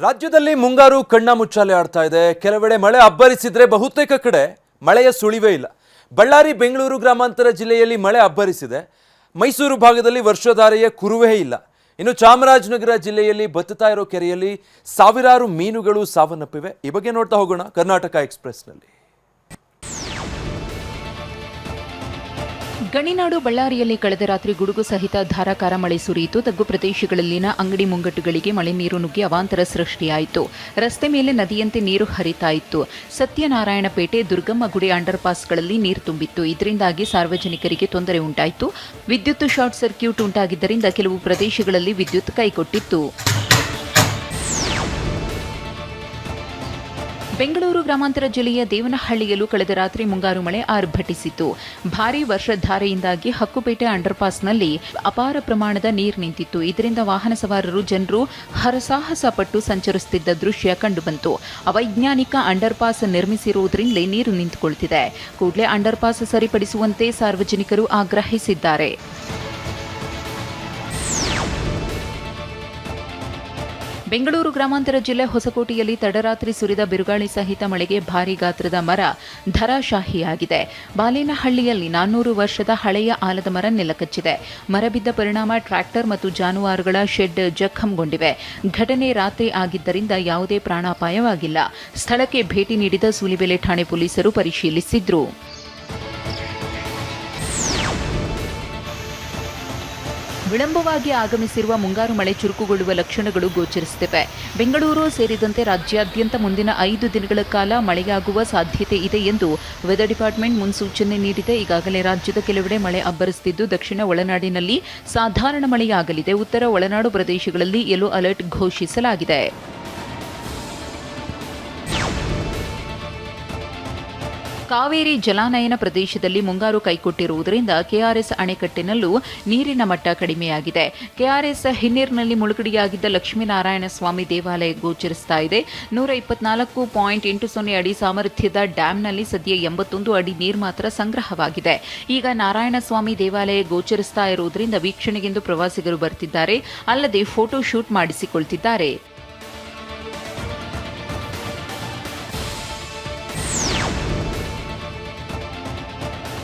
ರಾಜ್ಯದಲ್ಲಿ ಮುಂಗಾರು ಕಣ್ಣ ಮುಚ್ಚಾಲೆ ಆಡ್ತಾ ಇದೆ. ಕೆಲವೆಡೆ ಮಳೆ ಅಬ್ಬರಿಸಿದ್ರೆ ಬಹುತೇಕ ಕಡೆ ಮಳೆಯ ಸುಳಿವೇ ಇಲ್ಲ. ಬಳ್ಳಾರಿ, ಬೆಂಗಳೂರು ಗ್ರಾಮಾಂತರ ಜಿಲ್ಲೆಯಲ್ಲಿ ಮಳೆ ಅಬ್ಬರಿಸಿದೆ. ಮೈಸೂರು ಭಾಗದಲ್ಲಿ ವರ್ಷಧಾರೆಯ ಕುರುವೇ ಇಲ್ಲ. ಇನ್ನು ಚಾಮರಾಜನಗರ ಜಿಲ್ಲೆಯಲ್ಲಿ ಬತ್ತುತ್ತಾ ಇರೋ ಕೆರೆಯಲ್ಲಿ ಸಾವಿರಾರು ಮೀನುಗಳು ಸಾವನ್ನಪ್ಪಿವೆ. ಈ ಬಗ್ಗೆ ನೋಡ್ತಾ ಹೋಗೋಣ ಕರ್ನಾಟಕ ಎಕ್ಸ್‌ಪ್ರೆಸ್‌ನಲ್ಲಿ. ಗಣಿನಾಡು ಬಳ್ಳಾರಿಯಲ್ಲಿ ಕಳೆದ ರಾತ್ರಿ ಗುಡುಗು ಸಹಿತ ಧಾರಾಕಾರ ಮಳೆ ಸುರಿಯಿತು. ತಗ್ಗು ಪ್ರದೇಶಗಳಲ್ಲಿನ ಅಂಗಡಿ ಮುಂಗಟ್ಟುಗಳಿಗೆ ಮಳೆ ನೀರು ನುಗ್ಗಿ ಅವಾಂತರ ಸೃಷ್ಟಿಯಾಯಿತು. ರಸ್ತೆ ಮೇಲೆ ನದಿಯಂತೆ ನೀರು ಹರಿತಾ ಇತ್ತು. ಸತ್ಯನಾರಾಯಣಪೇಟೆ, ದುರ್ಗಮ್ಮ ಗುಡಿ ಅಂಡರ್ ಪಾಸ್ಗಳಲ್ಲಿ ನೀರು ತುಂಬಿತ್ತು. ಇದರಿಂದಾಗಿ ಸಾರ್ವಜನಿಕರಿಗೆ ತೊಂದರೆ ಉಂಟಾಯಿತು. ವಿದ್ಯುತ್ ಶಾರ್ಟ್ ಸರ್ಕ್ಯೂಟ್ ಉಂಟಾಗಿದ್ದರಿಂದ ಕೆಲವು ಪ್ರದೇಶಗಳಲ್ಲಿ ವಿದ್ಯುತ್ ಕೈಕೊಟ್ಟಿತ್ತು. ಬೆಂಗಳೂರು ಗ್ರಾಮಾಂತರ ಜಿಲ್ಲೆಯ ದೇವನಹಳ್ಳಿಯಲ್ಲೂ ಕಳೆದ ರಾತ್ರಿ ಮುಂಗಾರು ಮಳೆ ಆರ್ಭಟಿಸಿತು. ಭಾರೀ ವರ್ಷಧಾರೆಯಿಂದಾಗಿ ಹಕ್ಕುಪೇಟೆ ಅಂಡರ್ಪಾಸ್ನಲ್ಲಿ ಅಪಾರ ಪ್ರಮಾಣದ ನೀರು ನಿಂತಿತ್ತು. ಇದರಿಂದ ವಾಹನ ಸವಾರರು, ಜನರು ಹರಸಾಹಸ ಪಟ್ಟು ಸಂಚರಿಸುತ್ತಿದ್ದ ದೃಶ್ಯ ಕಂಡುಬಂತು. ಅವೈಜ್ಞಾನಿಕ ಅಂಡರ್ಪಾಸ್ ನಿರ್ಮಿಸಿರುವುದರಿಂದಲೇ ನೀರು ನಿಂತುಕೊಳ್ಳುತ್ತಿದೆ. ಕೂಡಲೇ ಅಂಡರ್ಪಾಸ್ ಸರಿಪಡಿಸುವಂತೆ ಸಾರ್ವಜನಿಕರು ಆಗ್ರಹಿಸಿದ್ದಾರೆ. ಬೆಂಗಳೂರು ಗ್ರಾಮಾಂತರ ಜಿಲ್ಲೆ ಹೊಸಕೋಟೆಯಲ್ಲಿ ತಡರಾತ್ರಿ ಸುರಿದ ಬಿರುಗಾಳಿ ಸಹಿತ ಮಳೆಗೆ ಭಾರೀ ಗಾತ್ರದ ಮರ ಧರಾಶಾಹಿಯಾಗಿದೆ. ಬಾಲೇನಹಳ್ಳಿಯಲ್ಲಿ 400 ವರ್ಷದ ಹಳೆಯ ಆಲದ ಮರ ನೆಲಕಚ್ಚಿದೆ. ಮರ ಬಿದ್ದ ಪರಿಣಾಮ ಟ್ರ್ಯಾಕ್ಟರ್ ಮತ್ತು ಜಾನುವಾರುಗಳ ಶೆಡ್ ಜಖಂಗೊಂಡಿವೆ. ಘಟನೆ ರಾತ್ರಿ ಆಗಿದ್ದರಿಂದ ಯಾವುದೇ ಪ್ರಾಣಾಪಾಯವಾಗಿಲ್ಲ. ಸ್ಥಳಕ್ಕೆ ಭೇಟಿ ನೀಡಿದ ಸೂಲಿಬೆಲೆ ಠಾಣೆ ಪೊಲೀಸರು ಪರಿಶೀಲಿಸಿದ್ರು. ವಿಳಂಬವಾಗಿ ಆಗಮಿಸಿರುವ ಮುಂಗಾರು ಮಳೆ ಚುರುಕುಗೊಳ್ಳುವ ಲಕ್ಷಣಗಳು ಗೋಚರಿಸುತ್ತಿವೆ. ಬೆಂಗಳೂರು ಸೇರಿದಂತೆ ರಾಜ್ಯಾದ್ಯಂತ ಮುಂದಿನ 5 ದಿನಗಳ ಕಾಲ ಮಳೆಯಾಗುವ ಸಾಧ್ಯತೆ ಇದೆ ಎಂದು ವೆದರ್ ಡಿಪಾರ್ಟ್ಮೆಂಟ್ ಮುನ್ಸೂಚನೆ ನೀಡಿದೆ. ಈಗಾಗಲೇ ರಾಜ್ಯದ ಕೆಲವೆಡೆ ಮಳೆ ಅಬ್ಬರಿಸುತ್ತಿದ್ದು, ದಕ್ಷಿಣ ಒಳನಾಡಿನಲ್ಲಿ ಸಾಧಾರಣ ಮಳೆಯಾಗಲಿದೆ. ಉತ್ತರ ಒಳನಾಡು ಪ್ರದೇಶಗಳಲ್ಲಿ ಯೆಲ್ಲೋ ಅಲರ್ಟ್ ಘೋಷಿಸಲಾಗಿದೆ. ಕಾವೇರಿ ಜಲಾನಯನ ಪ್ರದೇಶದಲ್ಲಿ ಮುಂಗಾರು ಕೈಕೊಟ್ಟಿರುವುದರಿಂದ ಕೆಆರ್ಎಸ್ ಅಣೆಕಟ್ಟಿನಲ್ಲೂ ನೀರಿನ ಮಟ್ಟ ಕಡಿಮೆಯಾಗಿದೆ. ಕೆಆರ್ಎಸ್ ಹಿನ್ನೀರಿನಲ್ಲಿ ಮುಳುಗಡೆಯಾಗಿದ್ದ ಲಕ್ಷ್ಮೀನಾರಾಯಣ ಸ್ವಾಮಿ ದೇವಾಲಯ ಗೋಚರಿಸ್ತಾ ಇದೆ. 124.80 ಅಡಿ ಸಾಮರ್ಥ್ಯದ ಡ್ಯಾಂನಲ್ಲಿ ಸದ್ಯ 81 ಅಡಿ ನೀರು ಮಾತ್ರ ಸಂಗ್ರಹವಾಗಿದೆ. ಈಗ ನಾರಾಯಣ ಸ್ವಾಮಿ ದೇವಾಲಯ ಗೋಚರಿಸ್ತಾ ಇರುವುದರಿಂದ ವೀಕ್ಷಣೆಗೆಂದು ಪ್ರವಾಸಿಗರು ಬರ್ತಿದ್ದಾರೆ. ಅಲ್ಲದೆ ಫೋಟೋ ಶೂಟ್ ಮಾಡಿಸಿಕೊಳ್ತಿದ್ದಾರೆ.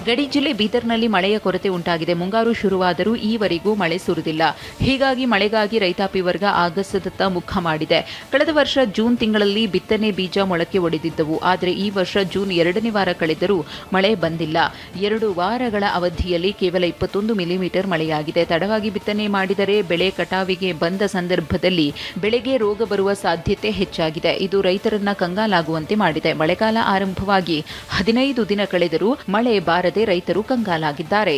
ಗಡಿ ಜಿಲ್ಲೆ ಬೀದರ್ನಲ್ಲಿ ಮಳೆಯ ಕೊರತೆ ಉಂಟಾಗಿದೆ. ಮುಂಗಾರು ಶುರುವಾದರೂ ಈವರೆಗೂ ಮಳೆ ಸುರಿದಿಲ್ಲ. ಹೀಗಾಗಿ ಮಳೆಗಾಗಿ ರೈತಾಪಿ ವರ್ಗ ಆಗಸದತ್ತ ಮುಖ ಮಾಡಿದೆ. ಕಳೆದ ವರ್ಷ ಜೂನ್ ತಿಂಗಳಲ್ಲಿ ಬಿತ್ತನೆ ಬೀಜ ಮೊಳಕೆ ಒಡೆದಿದ್ದವು. ಆದರೆ ಈ ವರ್ಷ ಜೂನ್ 2ನೇ ವಾರ ಕಳೆದರೂ ಮಳೆ ಬಂದಿಲ್ಲ. 2 ವಾರಗಳ ಅವಧಿಯಲ್ಲಿ ಕೇವಲ 21 ಮಿಲಿಮೀಟರ್ ಮಳೆಯಾಗಿದೆ. ತಡವಾಗಿ ಬಿತ್ತನೆ ಮಾಡಿದರೆ ಬೆಳೆ ಕಟಾವಿಗೆ ಬಂದ ಸಂದರ್ಭದಲ್ಲಿ ಬೆಳೆಗೆ ರೋಗ ಬರುವ ಸಾಧ್ಯತೆ ಹೆಚ್ಚಾಗಿದೆ. ಇದು ರೈತರನ್ನ ಕಂಗಾಲಾಗುವಂತೆ ಮಾಡಿದೆ. ಮಳೆಗಾಲ ಆರಂಭವಾಗಿ 15 ದಿನ ಕಳೆದರೂ ಮಳೆ ಬಾರದೆ ರೈತರು ಕಂಗಾಲಾಗಿದ್ದಾರೆ.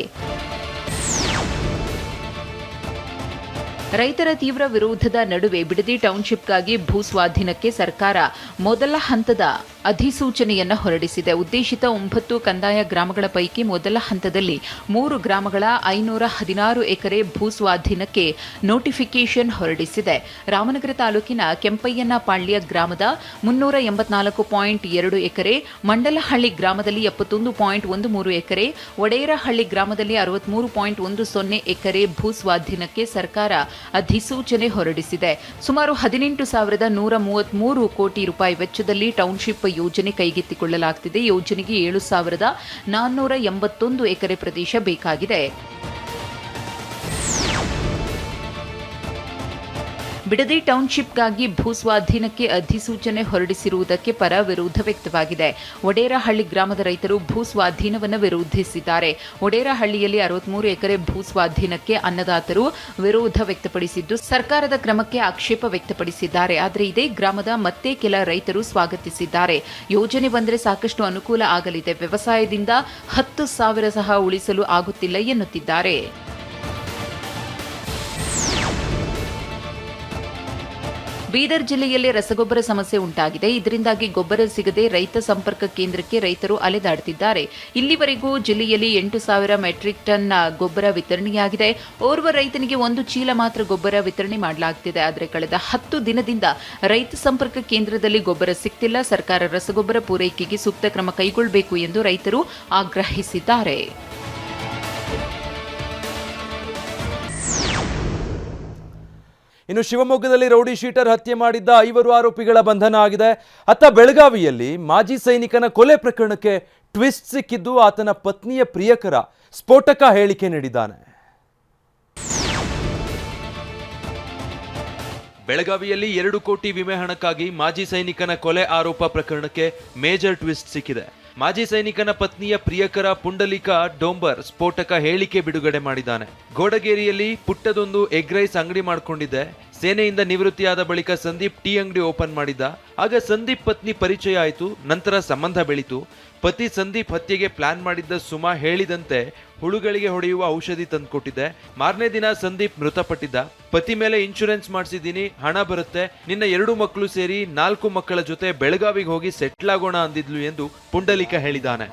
ರೈತರ ತೀವ್ರ ವಿರೋಧದ ನಡುವೆ ಬಿಡದಿ ಟೌನ್ಶಿಪ್ಗಾಗಿ ಭೂ ಸ್ವಾಧೀನಕ್ಕೆ ಸರ್ಕಾರ ಮೊದಲ ಹಂತದ ಅಧಿಸೂಚನೆಯನ್ನು ಹೊರಡಿಸಿದೆ. ಉದ್ದೇಶಿತ 9 ಕಂದಾಯ ಗ್ರಾಮಗಳ ಪೈಕಿ ಮೊದಲ ಹಂತದಲ್ಲಿ 3 ಗ್ರಾಮಗಳ 516 ಎಕರೆ ಭೂ ಸ್ವಾಧೀನಕ್ಕೆ ನೋಟಿಫಿಕೇಷನ್ ಹೊರಡಿಸಿದೆ. ರಾಮನಗರ ತಾಲೂಕಿನ ಕೆಂಪಯ್ಯನಪಾಳ್ಯ ಗ್ರಾಮದ 384.2 ಎಕರೆ, ಮಂಡಲಹಳ್ಳಿ ಗ್ರಾಮದಲ್ಲಿ 71.13 ಎಕರೆ, ಒಡೆಯರಹಳ್ಳಿ ಗ್ರಾಮದಲ್ಲಿ 63.10 ಎಕರೆ ಭೂ ಸ್ವಾಧೀನಕ್ಕೆ ಸರ್ಕಾರ ಅಧಿಸೂಚನೆ ಹೊರಡಿಸಿದೆ. ಸುಮಾರು 18,133 ಕೋಟಿ ರೂಪಾಯಿ ವೆಚ್ಚದಲ್ಲಿ ಟೌನ್ಶಿಪ್ ಯೋಜನೆ ಕೈಗೆತ್ತಿಕೊಳ್ಳಲಾಗುತ್ತಿದೆ. ಯೋಜನೆಗೆ 7,481 ಎಕರೆ ಪ್ರದೇಶ ಬೇಕಾಗಿದೆ. ಬಿಡದಿ ಟೌನ್ಶಿಪ್ಗಾಗಿ ಭೂ ಸ್ವಾಧೀನಕ್ಕೆ ಅಧಿಸೂಚನೆ ಹೊರಡಿಸಿರುವುದಕ್ಕೆ ಪರ ವಿರೋಧ ವ್ಯಕ್ತವಾಗಿದೆ. ಒಡೇರಹಳ್ಳಿ ಗ್ರಾಮದ ರೈತರು ಭೂ ಸ್ವಾಧೀನವನ್ನು ವಿರೋಧಿಸಿದ್ದಾರೆ. ಒಡೇರಹಳ್ಳಿಯಲ್ಲಿ 63 ಎಕರೆ ಭೂ ಸ್ವಾಧೀನಕ್ಕೆ ಅನ್ನದಾತರು ವಿರೋಧ ವ್ಯಕ್ತಪಡಿಸಿದ್ದು, ಸರ್ಕಾರದ ಕ್ರಮಕ್ಕೆ ಆಕ್ಷೇಪ ವ್ಯಕ್ತಪಡಿಸಿದ್ದಾರೆ. ಆದರೆ ಇದೇ ಗ್ರಾಮದ ಮತ್ತೆ ಕೆಲ ರೈತರು ಸ್ವಾಗತಿಸಿದ್ದಾರೆ. ಯೋಜನೆ ಬಂದರೆ ಸಾಕಷ್ಟು ಅನುಕೂಲ ಆಗಲಿದೆ. ವ್ಯವಸಾಯದಿಂದ 10,000 ಸಹ ಉಳಿಸಲು ಆಗುತ್ತಿಲ್ಲ ಎನ್ನುತ್ತಿದ್ದಾರೆ. ಬೀದರ್ ಜಿಲ್ಲೆಯಲ್ಲಿ ರಸಗೊಬ್ಬರ ಸಮಸ್ಯೆ ಉಂಟಾಗಿದೆ. ಇದರಿಂದಾಗಿ ಗೊಬ್ಬರ ಸಿಗದೆ ರೈತ ಸಂಪರ್ಕ ಕೇಂದ್ರಕ್ಕೆ ರೈತರು ಅಲೆದಾಡುತ್ತಿದ್ದಾರೆ. ಇಲ್ಲಿವರೆಗೂ ಜಿಲ್ಲೆಯಲ್ಲಿ 8,000 ಮೆಟ್ರಿಕ್ ಟನ್ ಗೊಬ್ಬರ ವಿತರಣೆಯಾಗಿದೆ. ಓರ್ವ ರೈತನಿಗೆ 1 ಚೀಲ ಮಾತ್ರ ಗೊಬ್ಬರ ವಿತರಣೆ ಮಾಡಲಾಗುತ್ತಿದೆ. ಆದರೆ ಕಳೆದ 10 ದಿನದಿಂದ ರೈತ ಸಂಪರ್ಕ ಕೇಂದ್ರದಲ್ಲಿ ಗೊಬ್ಬರ ಸಿಗ್ತಿಲ್ಲ. ಸರ್ಕಾರ ರಸಗೊಬ್ಬರ ಪೂರೈಕೆಗೆ ಸೂಕ್ತ ಕ್ರಮ ಕೈಗೊಳ್ಳಬೇಕು ಎಂದು ರೈತರು ಆಗ್ರಹಿಸಿದ್ದಾರೆ. ಇನ್ನು ಶಿವಮೊಗ್ಗದಲ್ಲಿ ರೌಡಿ ಶೀಟರ್ ಹತ್ಯೆ ಮಾಡಿದ್ದ 5 ಆರೋಪಿಗಳ ಬಂಧನ ಆಗಿದೆ. ಅತ್ತ ಬೆಳಗಾವಿಯಲ್ಲಿ ಮಾಜಿ ಸೈನಿಕನ ಕೊಲೆ ಪ್ರಕರಣಕ್ಕೆ ಟ್ವಿಸ್ಟ್ ಸಿಕ್ಕಿದ್ದು ಆತನ ಪತ್ನಿಯ ಪ್ರಿಯಕರ ಸ್ಫೋಟಕ ಹೇಳಿಕೆ ನೀಡಿದ್ದಾನೆ. ಬೆಳಗಾವಿಯಲ್ಲಿ 2 ಕೋಟಿ ವಿಮೆ ಹಣಕ್ಕಾಗಿ ಮಾಜಿ ಸೈನಿಕನ ಕೊಲೆ ಆರೋಪ ಪ್ರಕರಣಕ್ಕೆ ಮೇಜರ್ ಟ್ವಿಸ್ಟ್ ಸಿಕ್ಕಿದೆ. ಮಾಜಿ ಸೈನಿಕನ ಪತ್ನಿಯ ಪ್ರಿಯಕರ ಪುಂಡಲಿಕ ಡೋಂಬರ್ ಸ್ಫೋಟಕ ಹೇಳಿಕೆ ಬಿಡುಗಡೆ ಮಾಡಿದ್ದಾನೆ. ಗೋಡಗೇರಿಯಲ್ಲಿ ಪುಟ್ಟದೊಂದು ಎಗ್ ರೈಸ್ ಅಂಗಡಿ ಮಾಡಿಕೊಂಡಿದ್ದೆ. ಸೇನೆಯಿಂದ ನಿವೃತ್ತಿಯಾದ ಬಳಿಕ ಸಂದೀಪ್ ಟೀ ಅಂಗಡಿ ಓಪನ್ ಮಾಡಿದ್ದ. ಆಗ ಸಂದೀಪ್ ಪತ್ನಿ ಪರಿಚಯ ಆಯಿತು. ನಂತರ ಸಂಬಂಧ ಬೆಳೀತು. ಪತಿ ಸಂದೀಪ್ ಹತ್ಯೆಗೆ ಪ್ಲಾನ್ ಮಾಡಿದ್ದ ಸುಮಾ ಹೇಳಿದಂತೆ ಹುಳುಗಳಿಗೆ ಹೊಡೆಯುವ ಔಷಧಿ ತಂದುಕೊಟ್ಟಿದ್ದೆ. ಮಾರನೇ ದಿನ ಸಂದೀಪ್ ಮೃತಪಟ್ಟಿದ್ದ. ಪತಿ ಮೇಲೆ ಇನ್ಶೂರೆನ್ಸ್ ಮಾಡಿಸಿದ್ದೀನಿ, ಹಣ ಬರುತ್ತೆ, ನಿನ್ನ 2 ಮಕ್ಕಳು ಸೇರಿ 4 ಮಕ್ಕಳ ಜೊತೆ ಬೆಳಗಾವಿಗೆ ಹೋಗಿ ಸೆಟ್ಲ್ ಆಗೋಣ ಅಂದಿದ್ಲು ಎಂದು ಪುಂಡಲಿಕ ಹೇಳಿದ್ದಾನೆ.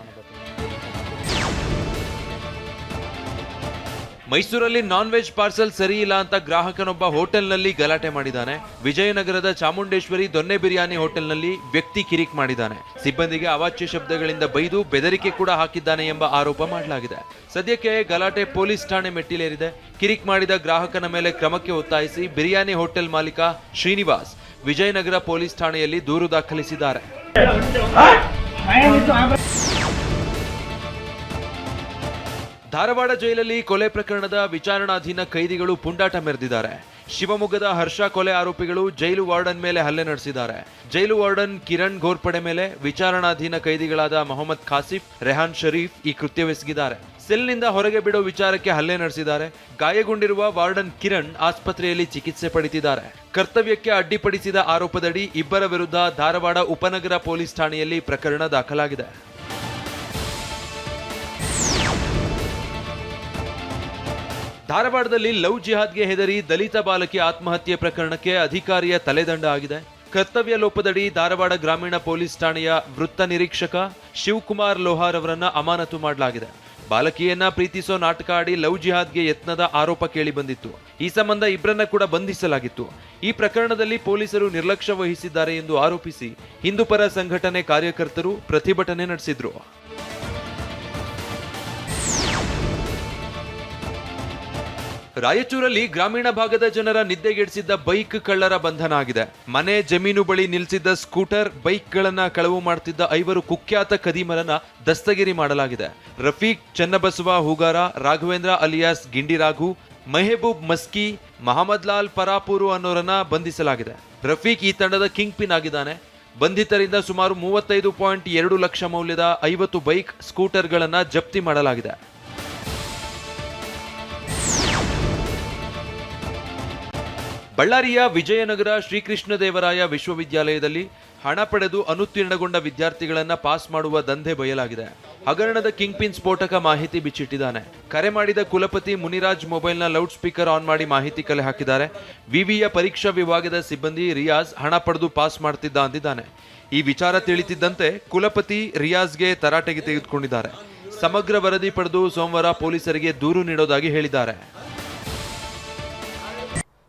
ಮೈಸೂರಲ್ಲಿ ನಾನ್ ವೆಜ್ ಪಾರ್ಸಲ್ ಸರಿ ಇಲ್ಲ ಅಂತ ಗ್ರಾಹಕನೊಬ್ಬ ಹೋಟೆಲ್ನಲ್ಲಿ ಗಲಾಟೆ ಮಾಡಿದ್ದಾನೆ. ವಿಜಯನಗರದ ಚಾಮುಂಡೇಶ್ವರಿ ದೊನ್ನೆ ಬಿರಿಯಾನಿ ಹೋಟೆಲ್ನಲ್ಲಿ ವ್ಯಕ್ತಿ ಕಿರಿಕ್ ಮಾಡಿದ್ದಾನೆ. ಸಿಬ್ಬಂದಿಗೆ ಅವಾಚ್ಯ ಶಬ್ದಗಳಿಂದ ಬೈದು ಬೆದರಿಕೆ ಕೂಡ ಹಾಕಿದ್ದಾನೆ ಎಂಬ ಆರೋಪ ಮಾಡಲಾಗಿದೆ. ಸದ್ಯಕ್ಕೆ ಗಲಾಟೆ ಪೊಲೀಸ್ ಠಾಣೆ ಮೆಟ್ಟಿಲೇರಿದೆ. ಕಿರಿಕ್ ಮಾಡಿದ ಗ್ರಾಹಕನ ಮೇಲೆ ಕ್ರಮಕ್ಕೆ ಒತ್ತಾಯಿಸಿ ಬಿರಿಯಾನಿ ಹೋಟೆಲ್ ಮಾಲೀಕ ಶ್ರೀನಿವಾಸ್ ವಿಜಯನಗರ ಪೊಲೀಸ್ ಠಾಣೆಯಲ್ಲಿ ದೂರು ದಾಖಲಿಸಿದ್ದಾರೆ. ಧಾರವಾಡ ಜೈಲಲ್ಲಿ ಕೊಲೆ ಪ್ರಕರಣದ ವಿಚಾರಣಾಧೀನ ಕೈದಿಗಳು ಪುಂಡಾಟ ಮೆರೆದಿದ್ದಾರೆ. ಶಿವಮೊಗ್ಗದ ಹರ್ಷ ಕೊಲೆ ಆರೋಪಿಗಳು ಜೈಲು ವಾರ್ಡನ್ ಮೇಲೆ ಹಲ್ಲೆ ನಡೆಸಿದ್ದಾರೆ. ಜೈಲು ವಾರ್ಡನ್ ಕಿರಣ್ ಘೋರ್ಪಡೆ ಮೇಲೆ ವಿಚಾರಣಾಧೀನ ಕೈದಿಗಳಾದ ಮೊಹಮ್ಮದ್ ಖಾಸಿಫ್, ರೆಹಾನ್ ಶರೀಫ್ ಈ ಕೃತ್ಯವೆಸಗಿದ್ದಾರೆ. ಸೆಲ್ನಿಂದ ಹೊರಗೆ ಬಿಡೋ ವಿಚಾರಕ್ಕೆ ಹಲ್ಲೆ ನಡೆಸಿದ್ದಾರೆ. ಗಾಯಗೊಂಡಿರುವ ವಾರ್ಡನ್ ಕಿರಣ್ ಆಸ್ಪತ್ರೆಯಲ್ಲಿ ಚಿಕಿತ್ಸೆ ಪಡೆದಿದ್ದಾರೆ. ಕರ್ತವ್ಯಕ್ಕೆ ಅಡ್ಡಿಪಡಿಸಿದ ಆರೋಪದಡಿ ಇಬ್ಬರ ವಿರುದ್ಧ ಧಾರವಾಡ ಉಪನಗರ ಪೊಲೀಸ್ ಠಾಣೆಯಲ್ಲಿ ಪ್ರಕರಣ ದಾಖಲಾಗಿದೆ. ಧಾರವಾಡದಲ್ಲಿ ಲವ್ ಜಿಹಾದ್ಗೆ ಹೆದರಿ ದಲಿತ ಬಾಲಕಿ ಆತ್ಮಹತ್ಯೆ ಪ್ರಕರಣಕ್ಕೆ ಅಧಿಕಾರಿಯ ತಲೆದಂಡ ಆಗಿದೆ. ಕರ್ತವ್ಯ ಲೋಪದಡಿ ಧಾರವಾಡ ಗ್ರಾಮೀಣ ಪೊಲೀಸ್ ಠಾಣೆಯ ವೃತ್ತ ನಿರೀಕ್ಷಕ ಶಿವಕುಮಾರ್ ಲೋಹಾರ್ ಅವರನ್ನ ಅಮಾನತು ಮಾಡಲಾಗಿದೆ. ಬಾಲಕಿಯನ್ನ ಪ್ರೀತಿಸೋ ನಾಟಕ ಆಡಿ ಲವ್ ಜಿಹಾದ್ಗೆ ಯತ್ನದ ಆರೋಪ ಕೇಳಿ ಬಂದಿತ್ತು. ಈ ಸಂಬಂಧ ಇಬ್ಬರನ್ನ ಕೂಡ ಬಂಧಿಸಲಾಗಿತ್ತು. ಈ ಪ್ರಕರಣದಲ್ಲಿ ಪೊಲೀಸರು ನಿರ್ಲಕ್ಷ್ಯ ವಹಿಸಿದ್ದಾರೆ ಎಂದು ಆರೋಪಿಸಿ ಹಿಂದೂಪರ ಸಂಘಟನೆ ಕಾರ್ಯಕರ್ತರು ಪ್ರತಿಭಟನೆ ನಡೆಸಿದ್ರು. ರಾಯಚೂರಲ್ಲಿ ಗ್ರಾಮೀಣ ಭಾಗದ ಜನರ ನಿದ್ದೆಗೆಡಿಸಿದ್ದ ಬೈಕ್ ಕಳ್ಳರ ಬಂಧನ ಆಗಿದೆ. ಮನೆ ಜಮೀನು ಬಳಿ ನಿಲ್ಲಿಸಿದ್ದ ಸ್ಕೂಟರ್, ಬೈಕ್ಗಳನ್ನ ಕಳವು ಮಾಡುತ್ತಿದ್ದ 5 ಕುಖ್ಯಾತ ಕದೀಮರನ್ನ ದಸ್ತಗಿರಿ ಮಾಡಲಾಗಿದೆ. ರಫೀಕ್, ಚನ್ನಬಸವ ಹೂಗಾರ, ರಾಘವೇಂದ್ರ ಅಲಿಯಾಸ್ ಗಿಂಡಿರಾಘು, ಮೆಹಬೂಬ್ ಮಸ್ಕಿ, ಮಹಮ್ಮದ್ ಲಾಲ್ ಪರಾಪೂರು ಅನ್ನೋರನ್ನ ಬಂಧಿಸಲಾಗಿದೆ. ರಫೀಕ್ ಈ ತಂಡದ ಕಿಂಗ್ ಪಿನ್ ಆಗಿದ್ದಾನೆ. ಬಂಧಿತರಿಂದ ಸುಮಾರು 35.2 ಲಕ್ಷ ಮೌಲ್ಯದ 50 ಬೈಕ್, ಸ್ಕೂಟರ್ಗಳನ್ನ ಜಪ್ತಿ ಮಾಡಲಾಗಿದೆ. ಬಳ್ಳಾರಿಯ ವಿಜಯನಗರ ಶ್ರೀಕೃಷ್ಣದೇವರಾಯ ವಿಶ್ವವಿದ್ಯಾಲಯದಲ್ಲಿ ಹಣ ಪಡೆದು ಅನುತ್ತೀರ್ಣಗೊಂಡ ವಿದ್ಯಾರ್ಥಿಗಳನ್ನ ಪಾಸ್ ಮಾಡುವ ದಂಧೆ ಬಯಲಾಗಿದೆ. ಹಗರಣದ ಕಿಂಗ್ ಪಿನ್ ಸ್ಫೋಟಕ ಮಾಹಿತಿ ಬಿಚ್ಚಿಟ್ಟಿದ್ದಾನೆ. ಕರೆ ಮಾಡಿದ ಕುಲಪತಿ ಮುನಿರಾಜ್ ಮೊಬೈಲ್ನ ಲೌಡ್ ಸ್ಪೀಕರ್ ಆನ್ ಮಾಡಿ ಮಾಹಿತಿ ಕಲೆ ಹಾಕಿದ್ದಾರೆ. ವಿವಿಯ ಪರೀಕ್ಷಾ ವಿಭಾಗದ ಸಿಬ್ಬಂದಿ ರಿಯಾಜ್ ಹಣ ಪಡೆದು ಪಾಸ್ ಮಾಡ್ತಿದ್ದ ಅಂದಿದ್ದಾನೆ. ಈ ವಿಚಾರ ತಿಳಿತಿದ್ದಂತೆ ಕುಲಪತಿ ರಿಯಾಜ್ಗೆ ತರಾಟೆಗೆ ತೆಗೆದುಕೊಂಡಿದ್ದಾರೆ. ಸಮಗ್ರ ವರದಿ ಪಡೆದು ಸೋಮವಾರ ಪೊಲೀಸರಿಗೆ ದೂರು ನೀಡೋದಾಗಿ ಹೇಳಿದ್ದಾರೆ.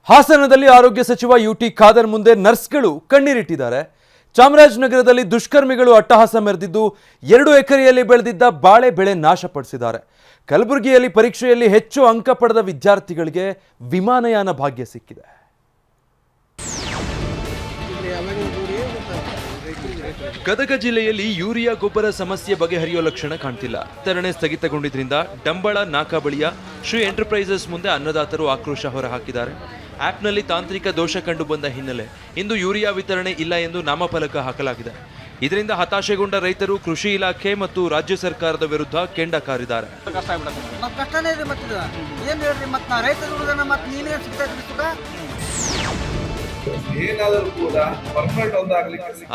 ಹಾಸನದಲ್ಲಿ ಆರೋಗ್ಯ ಸಚಿವ ಯುಟಿ ಖಾದರ್ ಮುಂದೆ ನರ್ಸ್ಗಳು ಕಣ್ಣೀರಿಟ್ಟಿದ್ದಾರೆ. ಚಾಮರಾಜನಗರದಲ್ಲಿ ದುಷ್ಕರ್ಮಿಗಳು ಅಟ್ಟಹಾಸ ಮೆರೆದಿದ್ದು 2 ಎಕರೆಯಲ್ಲಿ ಬೆಳೆದಿದ್ದ ಬಾಳೆ ಬೆಳೆ ನಾಶಪಡಿಸಿದ್ದಾರೆ. ಕಲಬುರಗಿಯಲ್ಲಿ ಪರೀಕ್ಷೆಯಲ್ಲಿ ಹೆಚ್ಚು ಅಂಕ ಪಡೆದ ವಿದ್ಯಾರ್ಥಿಗಳಿಗೆ ವಿಮಾನಯಾನ ಭಾಗ್ಯ ಸಿಕ್ಕಿದೆ. ಗದಗ ಜಿಲ್ಲೆಯಲ್ಲಿ ಯೂರಿಯಾ ಗೊಬ್ಬರ ಸಮಸ್ಯೆ ಬಗೆಹರಿಯುವ ಲಕ್ಷಣ ಕಾಣ್ತಿಲ್ಲ. ವಿತರಣೆ ಸ್ಥಗಿತಗೊಂಡಿದ್ರಿಂದ ಡಂಬಳ ನಾಕಾ ಬಳಿಯ ಶ್ರೀ ಎಂಟರ್ಪ್ರೈಸಸ್ ಮುಂದೆ ಅನ್ನದಾತರು ಆಕ್ರೋಶ ಹೊರಹಾಕಿದ್ದಾರೆ. ಆಪ್ನಲ್ಲಿ ತಾಂತ್ರಿಕ ದೋಷ ಕಂಡು ಬಂದ ಹಿನ್ನೆಲೆ ಇಂದು ಯೂರಿಯಾ ವಿತರಣೆ ಇಲ್ಲ ಎಂದು ನಾಮಫಲಕ ಹಾಕಲಾಗಿದೆ. ಇದರಿಂದ ಹತಾಶೆಗೊಂಡ ರೈತರು ಕೃಷಿ ಇಲಾಖೆ ಮತ್ತು ರಾಜ್ಯ ಸರ್ಕಾರದ ವಿರುದ್ಧ ಕೆಂಡ ಕಾರಿದ್ದಾರೆ.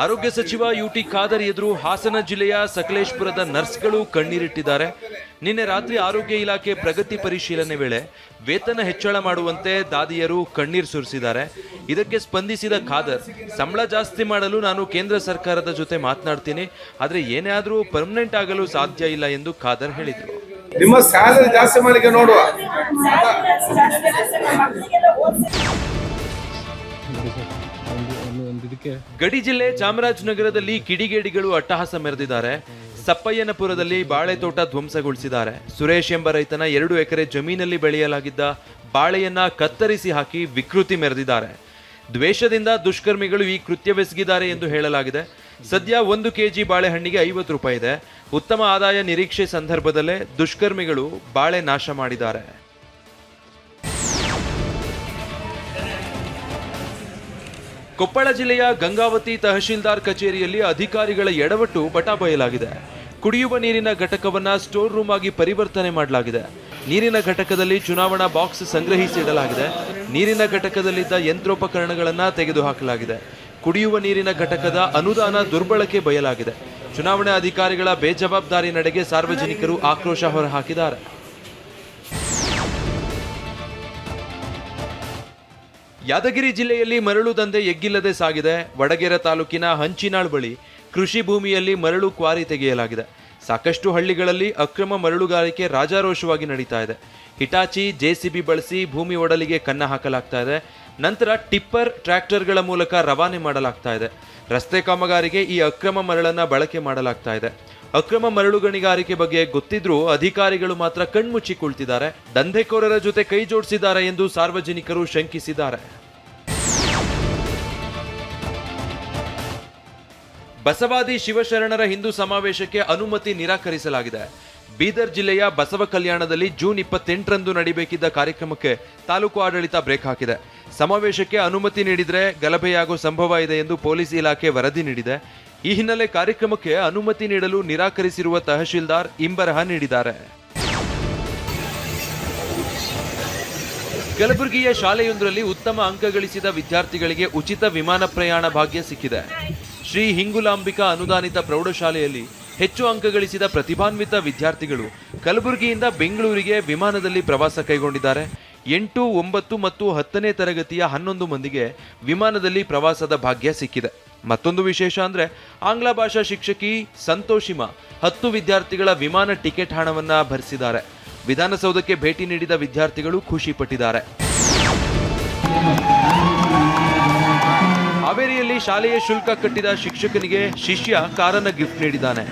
ಆರೋಗ್ಯ ಸಚಿವ ಯುಟಿ ಖಾದರ್ ಎದುರು ಹಾಸನ ಜಿಲ್ಲೆಯ ಸಕಲೇಶ್ಪುರದ ನರ್ಸ್ಗಳು ಕಣ್ಣೀರಿಟ್ಟಿದ್ದಾರೆ. ನಿನ್ನೆ ರಾತ್ರಿ ಆರೋಗ್ಯ ಇಲಾಖೆ ಪ್ರಗತಿ ಪರಿಶೀಲನೆ ವೇಳೆ ವೇತನ ಹೆಚ್ಚಳ ಮಾಡುವಂತೆ ದಾದಿಯರು ಕಣ್ಣೀರು ಸುರಿಸಿದ್ದಾರೆ. ಇದಕ್ಕೆ ಸ್ಪಂದಿಸಿದ ಖಾದರ್, ಸಂಬಳ ಜಾಸ್ತಿ ಮಾಡಲು ನಾನು ಕೇಂದ್ರ ಸರ್ಕಾರದ ಜೊತೆ ಮಾತನಾಡ್ತೀನಿ, ಆದರೆ ಏನೇ ಆದರೂ ಪರ್ಮನೆಂಟ್ ಆಗಲು ಸಾಧ್ಯ ಇಲ್ಲ ಎಂದು ಖಾದರ್ ಹೇಳಿದರು. ನಿಮ್ಮ ಸ್ಯಾಲರಿ ಜಾಸ್ತಿ ಮಾಡಲಿಕ್ಕೆ ನೋಡುವ. ಗಡಿ ಜಿಲ್ಲೆ ಚಾಮರಾಜನಗರದಲ್ಲಿ ಕಿಡಿಗೇಡಿಗಳು ಅಟ್ಟಹಾಸ ಮೆರೆದಿದ್ದಾರೆ. ಸಪ್ಪಯ್ಯನಪುರದಲ್ಲಿ ಬಾಳೆ ತೋಟ ಧ್ವಂಸಗೊಳಿಸಿದ್ದಾರೆ. ಸುರೇಶ್ ಎಂಬ ರೈತನ 2 ಎಕರೆ ಜಮೀನಲ್ಲಿ ಬೆಳೆಯಲಾಗಿದ್ದ ಬಾಳೆಯನ್ನ ಕತ್ತರಿಸಿ ಹಾಕಿ ವಿಕೃತಿ ಮೆರೆದಿದ್ದಾರೆ. ದ್ವೇಷದಿಂದ ದುಷ್ಕರ್ಮಿಗಳು ಈ ಕೃತ್ಯವೆಸಗಿದ್ದಾರೆ ಎಂದು ಹೇಳಲಾಗಿದೆ. ಸದ್ಯ 1 ಕೆಜಿ ಬಾಳೆಹಣ್ಣಿಗೆ 50 ರೂಪಾಯಿ ಇದೆ. ಉತ್ತಮ ಆದಾಯ ನಿರೀಕ್ಷೆ ಸಂದರ್ಭದಲ್ಲೇ ದುಷ್ಕರ್ಮಿಗಳು ಬಾಳೆ ನಾಶ ಮಾಡಿದ್ದಾರೆ. ಕೊಪ್ಪಳ ಜಿಲ್ಲೆಯ ಗಂಗಾವತಿ ತಹಶೀಲ್ದಾರ್ ಕಚೇರಿಯಲ್ಲಿ ಅಧಿಕಾರಿಗಳ ಎಡವಟ್ಟು ಬಟಾಬಯಲಾಗಿದೆ. ಕುಡಿಯುವ ನೀರಿನ ಘಟಕವನ್ನ ಸ್ಟೋರ್ ರೂಮ್ ಆಗಿ ಪರಿವರ್ತನೆ ಮಾಡಲಾಗಿದೆ. ನೀರಿನ ಘಟಕದಲ್ಲಿ ಚುನಾವಣಾ ಬಾಕ್ಸ್ ಸಂಗ್ರಹಿಸಿ ಇಡಲಾಗಿದೆ. ನೀರಿನ ಘಟಕದಲ್ಲಿದ್ದ ಯಂತ್ರೋಪಕರಣಗಳನ್ನು ತೆಗೆದುಹಾಕಲಾಗಿದೆ. ಕುಡಿಯುವ ನೀರಿನ ಘಟಕದ ಅನುದಾನ ದುರ್ಬಳಕೆ ಬಯಲಾಗಿದೆ. ಚುನಾವಣಾ ಅಧಿಕಾರಿಗಳ ಬೇಜವಾಬ್ದಾರಿ ನಡೆಗೆ ಸಾರ್ವಜನಿಕರು ಆಕ್ರೋಶ ಹೊರಹಾಕಿದ್ದಾರೆ. ಯಾದಗಿರಿ ಜಿಲ್ಲೆಯಲ್ಲಿ ಮರಳು ದಂಧೆ ಎಗ್ಗಿಲ್ಲದೆ ಸಾಗಿದೆ. ವಡಗೇರ ತಾಲೂಕಿನ ಹಂಚಿನಾಳ್ ಬಳಿ ಕೃಷಿ ಭೂಮಿಯಲ್ಲಿ ಮರಳು ಕ್ವಾರಿ ತೆಗೆಯಲಾಗಿದೆ. ಸಾಕಷ್ಟು ಹಳ್ಳಿಗಳಲ್ಲಿ ಅಕ್ರಮ ಮರಳುಗಾರಿಕೆ ರಾಜಾರೋಷವಾಗಿ ನಡೀತಾ ಇದೆ. ಹಿಟಾಚಿ, ಜೆಸಿಬಿ ಬಳಸಿ ಭೂಮಿ ಒಡಲಿಗೆ ಕನ್ನ ಹಾಕಲಾಗ್ತಾ ಇದೆ. ನಂತರ ಟಿಪ್ಪರ್, ಟ್ರ್ಯಾಕ್ಟರ್ಗಳ ಮೂಲಕ ರವಾನೆ ಮಾಡಲಾಗ್ತಾ ಇದೆ. ರಸ್ತೆ ಕಾಮಗಾರಿಗೆ ಈ ಅಕ್ರಮ ಮರಳನ್ನ ಬಳಕೆ ಮಾಡಲಾಗ್ತಾ ಇದೆ. ಅಕ್ರಮ ಮರಳು ಗಣಿಗಾರಿಕೆ ಬಗ್ಗೆ ಗೊತ್ತಿದ್ರೂ ಅಧಿಕಾರಿಗಳು ಮಾತ್ರ ಕಣ್ಮುಚ್ಚಿ ಕುಳಿತಿದ್ದಾರೆ. ದಂಧೆಕೋರರ ಜೊತೆ ಕೈ ಜೋಡಿಸಿದ್ದಾರೆ ಎಂದು ಸಾರ್ವಜನಿಕರು ಶಂಕಿಸಿದ್ದಾರೆ. ಬಸವಾದಿ ಶಿವಶರಣರ ಹಿಂದೂ ಸಮಾವೇಶಕ್ಕೆ ಅನುಮತಿ ನಿರಾಕರಿಸಲಾಗಿದೆ. ಬೀದರ್ ಜಿಲ್ಲೆಯ ಬಸವ ಕಲ್ಯಾಣದಲ್ಲಿ ಜೂನ್ 28ರಂದು ನಡೆಯಬೇಕಿದ್ದ ಕಾರ್ಯಕ್ರಮಕ್ಕೆ ತಾಲೂಕು ಆಡಳಿತ ಬ್ರೇಕ್ ಹಾಕಿದೆ. ಸಮಾವೇಶಕ್ಕೆ ಅನುಮತಿ ನೀಡಿದರೆ ಗಲಭೆಯಾಗುವ ಸಂಭವ ಇದೆ ಎಂದು ಪೊಲೀಸ್ ಇಲಾಖೆ ವರದಿ ನೀಡಿದೆ. ಈ ಹಿನ್ನೆಲೆ ಕಾರ್ಯಕ್ರಮಕ್ಕೆ ಅನುಮತಿ ನೀಡಲು ನಿರಾಕರಿಸಿರುವ ತಹಶೀಲ್ದಾರ್ ಇಂಬರಹ ನೀಡಿದ್ದಾರೆ. ಕಲಬುರಗಿಯ ಶಾಲೆಯೊಂದರಲ್ಲಿ ಉತ್ತಮ ಅಂಕ ಗಳಿಸಿದ ವಿದ್ಯಾರ್ಥಿಗಳಿಗೆ ಉಚಿತ ವಿಮಾನ ಪ್ರಯಾಣ ಭಾಗ್ಯ ಸಿಕ್ಕಿದೆ. ಶ್ರೀ ಹಿಂಗುಲಾಂಬಿಕಾ ಅನುದಾನಿತ ಪ್ರೌಢಶಾಲೆಯಲ್ಲಿ ಹೆಚ್ಚು ಅಂಕ ಗಳಿಸಿದ ಪ್ರತಿಭಾನ್ವಿತ ವಿದ್ಯಾರ್ಥಿಗಳು ಕಲಬುರಗಿಯಿಂದ ಬೆಂಗಳೂರಿಗೆ ವಿಮಾನದಲ್ಲಿ ಪ್ರವಾಸ ಕೈಗೊಂಡಿದ್ದಾರೆ. 8, 9 ಮತ್ತು 10ನೇ ತರಗತಿಯ 11 ಮಂದಿಗೆ ವಿಮಾನದಲ್ಲಿ ಪ್ರವಾಸದ ಭಾಗ್ಯ ಸಿಕ್ಕಿದೆ. ಮತ್ತೊಂದು ವಿಶೇಷ ಅಂದ್ರೆ ಆಂಗ್ಲ ಭಾಷಾ ಶಿಕ್ಷಕಿ ಸಂತೋಷಿಮಾ 10 ವಿದ್ಯಾರ್ಥಿಗಳ ವಿಮಾನ ಟಿಕೆಟ್ ಹಣವನ್ನ ಭರಿಸಿದ್ದಾರೆ. ವಿಧಾನಸೌಧಕ್ಕೆ ಭೇಟಿ ನೀಡಿದ ವಿದ್ಯಾರ್ಥಿಗಳು ಖುಷಿ ಪಟ್ಟಿದ್ದಾರೆ. ಹಾವೇರಿಯಲ್ಲಿ ಶಾಲೆಯ ಶುಲ್ಕ ಕಟ್ಟಿದ ಶಿಕ್ಷಕನಿಗೆ ಶಿಷ್ಯ ಕಾರನ್ನ ಗಿಫ್ಟ್ ನೀಡಿದ್ದಾನೆ.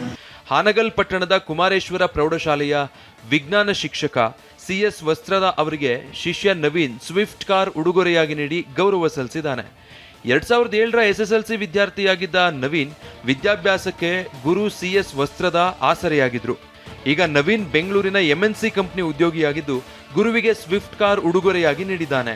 ಹಾನಗಲ್ ಪಟ್ಟಣದ ಕುಮಾರೇಶ್ವರ ಪ್ರೌಢಶಾಲೆಯ ವಿಜ್ಞಾನ ಶಿಕ್ಷಕ CS ವಸ್ತ್ರದ ಅವರಿಗೆ ಶಿಷ್ಯ ನವೀನ್ ಸ್ವಿಫ್ಟ್ ಕಾರ್ ಉಡುಗೊರೆಯಾಗಿ ನೀಡಿ ಗೌರವ ಸಲ್ಲಿಸಿದ್ದಾನೆ. 2007ರ SSLC ವಿದ್ಯಾರ್ಥಿಯಾಗಿದ್ದ ನವೀನ್ ವಿದ್ಯಾಭ್ಯಾಸಕ್ಕೆ ಗುರು CS ವಸ್ತ್ರದ ಆಸರೆಯಾಗಿದ್ರು. ಈಗ ನವೀನ್ ಬೆಂಗಳೂರಿನ MNC ಕಂಪನಿ ಉದ್ಯೋಗಿಯಾಗಿದ್ದು ಗುರುವಿಗೆ ಸ್ವಿಫ್ಟ್ ಕಾರ್ ಉಡುಗೊರೆಯಾಗಿ ನೀಡಿದ್ದಾನೆ.